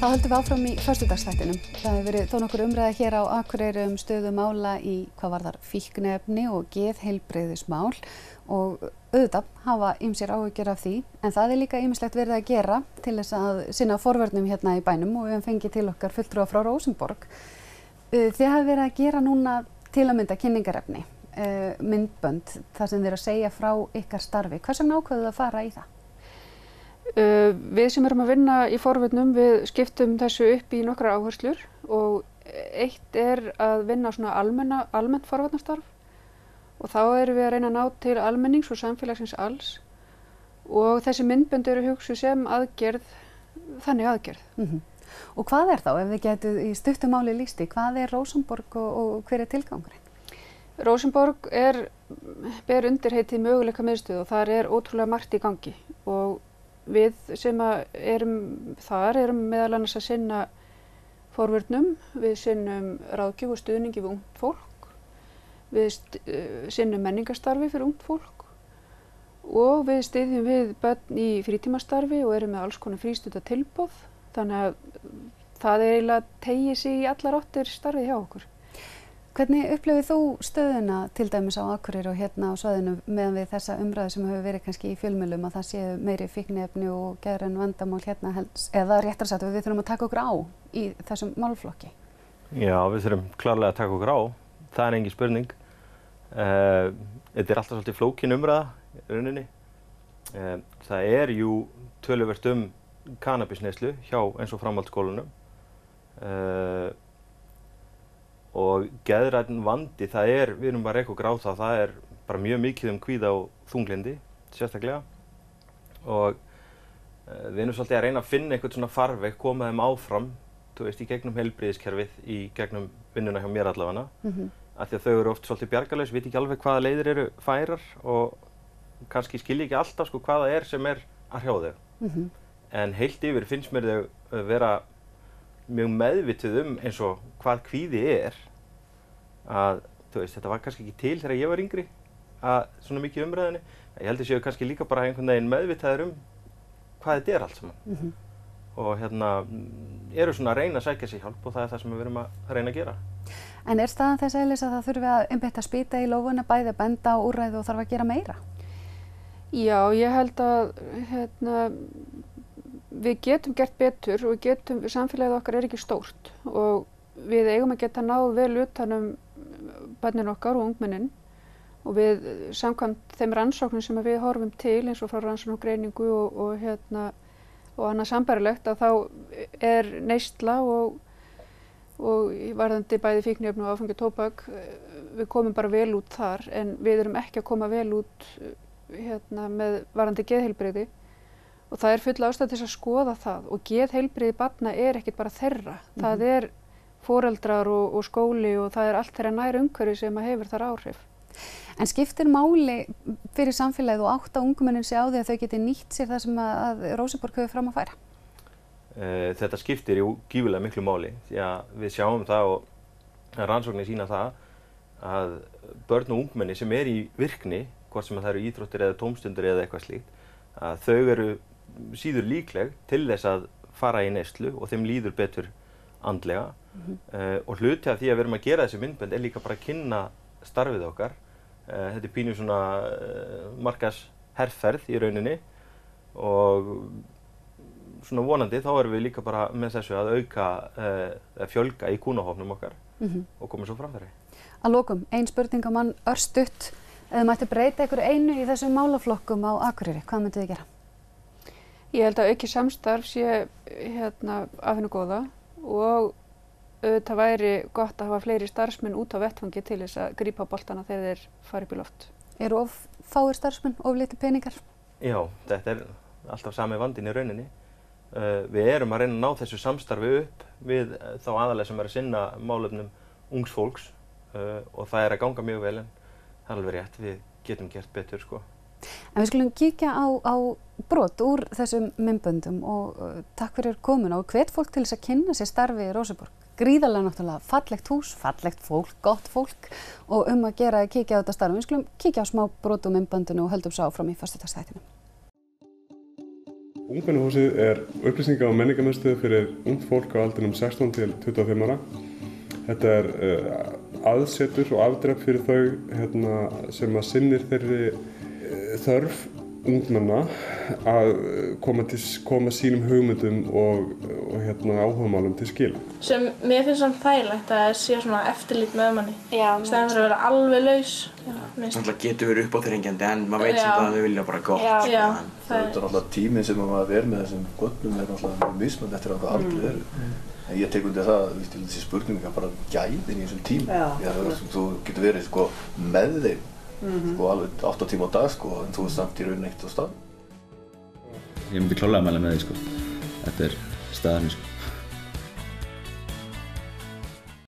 Þá höldum við áfram í föstudagsþættinum. Það hefur verið þó nokkur umræða hér á Akureyri stöðu mála í hvað varðar fíkniefni og geðheilbrigðismál og auðvitað hafa ýmsir áhyggjur af því, en það líka ýmislegt verið að gera til þess að sinna forvörnum hérna í bænum og við höfum fengið til okkar fulltrúa frá Rósenborg. Þið hafa verið að gera núna til að mynda kynningarefni, myndbönd, þar sem þið eru að segja frá ykkar starfi. Hvers vegna ákveðuð að fara í það? Við sem erum að vinna í forvörnum, við skiptum þessu upp í nokkrar áherslur og eitt að vinna svona almennt forvörnastarf og þá erum við að reyna að ná til almennings og samfélagsins alls og þessi myndbönd eru hugsuð sem aðgerð, þannig aðgerð. Og hvað þá, ef þið getið í stuttu máli lýst í, hvað Rósenborg og hver tilgangurinn? Rósenborg ber undir heitið möguleika miðstöð og þar ótrúlega margt í gangi og við sem erum þar meðal annars að sinna forvörnum, við sinnum ráðgjöf og stuðningi við ungt fólk, við sinnum menningarstarfi fyrir ungt fólk og við styðjum við börn í frítímastarfi og erum með alls konar frístundatilboð, þannig að það eiginlega teygir sig í allar áttir starfið hjá okkur. Hvernig upplifir þú stöðuna til dæmis á Akureyri og hérna á svæðinu meðan við þessa umræðu sem hefur verið kannski í fjölmiðlum að það séu meiri fíkniefni og geðræn vandamál hérna helst, eða réttara sagt við þurfum að taka okkur á í þessum málaflokki? Já, við þurfum klárlega að taka okkur á, það engin spurning. Þetta alltaf svolítið flókin umræða í rauninni. Það jú töluvert kannabisneyslu hjá eins og framhaldsskólunum. Og geðrænn vandi, við erum bara eitthvað gráð það bara mjög mikið kvíða og þunglyndi, sérstaklega. Og við erum svolítið að reyna að finna einhvern svona farveg, koma þeim áfram, þú veist, í gegnum heilbrigðiskerfið, í gegnum vinnuna hjá mér allavega. Af því að þau eru oft svolítið bjargarlaus, vita ekki alveg hvaða leiðir eru færar og kannski skilja ekki alltaf hvað það sem að hrjá þau. En heilt yfir finnst mér þau vera mjög meðvituð eins og hvað kvíði að, þú veist, þetta var kannski ekki til þegar ég var yngri að svona mikið umræðinni. Ég held að séu kannski líka bara einhvern veginn meðvitaður hvað þetta allt saman. Og eru svona að reyna að sækja sér hjálp og það það sem við erum að reyna að gera. En staðan þess eðlis að það þurfi að einbeita spýta í lófuna, bæði að benda á úrræði og þarf að gera meira? Já, ég held að við getum gert betur og samfélagið okkar ekki stórt og við eigum að geta náð vel utan börnin okkar og ungmennin og við samkvæmt þeim rannsóknum sem við horfum til eins og frá rannsókn og greiningu og annað sambærilegt að þá neysla og varðandi bæði fíkniefni og áfengi tóbak, við komum bara vel út þar en við erum ekki að koma vel út með varðandi geðheilbrigði. Og það full ástæða til að skoða það og geðheilbrigði barna ekkert bara þeirra. Það foreldrar og skóli og það allt þeirra nær umhverfi sem hefur þar áhrif. En skiptir máli fyrir samfélagið og átta ungmennin sig á því að þau geti nýtt sér það sem að Rósenborg hefur fram að færa? Þetta skiptir gífurlega miklu máli því að við sjáum það og rannsóknir sýna það að börn og ungmenni sem í virkni, hvort sem það eru íþróttir eða tómstundir eða eitthvað slíkt, að þau eru síður líkleg til þess að fara í neyslu og þeim líður betur andlega og hluti af því að við erum að gera þessi myndbönd líka bara að kynna starfið okkar. Þetta pínu svona markaðsherferð í rauninni og svona vonandi þá erum við líka bara með þessu að fjölga í kúnahópnum okkar og koma svo framfæri. Að lokum, ein spurning á mann örstutt, ef þið mættu breyta ykkur einu í þessum málaflokkum á Akureyri, hvað mynduð þið gera? Ég held að aukið samstarf sé af hinu góða og það væri gott að hafa fleiri starfsmenn út á vettvangi til þess að grípa boltana þegar þeir fara upp í loft. Eru of fáir starfsmenn, of lítið peningar? Já, þetta alltaf sami vandinn í rauninni. Við erum að reyna að ná þessu samstarfi upp við þá aðalega sem að sinna málefnum ungs fólks og það að ganga mjög vel en það alveg rétt, við getum gert betur En við skulum kíkja á brot úr þessum myndböndum og takk fyrir komuna og hvet fólk til þess að kynna sér starfi í Rósenborg. Gríðarlega náttúrulega fallegt hús, fallegt fólk, gott fólk og að gera að kíkja á þetta starf. Við skulum kíkja á smá brot úr myndböndinu og höldum svo áfram í föstudagsþættinum. Ungmennahúsið upplýsinga- og menningarmiðstöð fyrir ungt fólk á aldrinum 16 til 25 ára. Þetta aðsetur og afdrep fyrir þau sem að sinnir þeirri þörf ungmenna að koma sínum hugmyndum og áhugamálum til skila. Sem mér finnst svona þægilegt að það sé svona eftirlit með manni. Já. Í staðinn fyrir að vera alveg laus. Það getur verið uppáþrengjandi en maður veit samt að þau vilja bara gott. Já. Það er náttúrulega tíminn sem maður er með þessum börnum náttúrulega mismunandi eftir hvað aldur eru. En ég tek undir það, þessi spurning bara gæðin í þessum tímum. Þú getur verið með þeim alveg 8 tíma á dag en þú samt í rauninni eitt á stað. Ég myndi klárlega mæla með því Þetta er staðan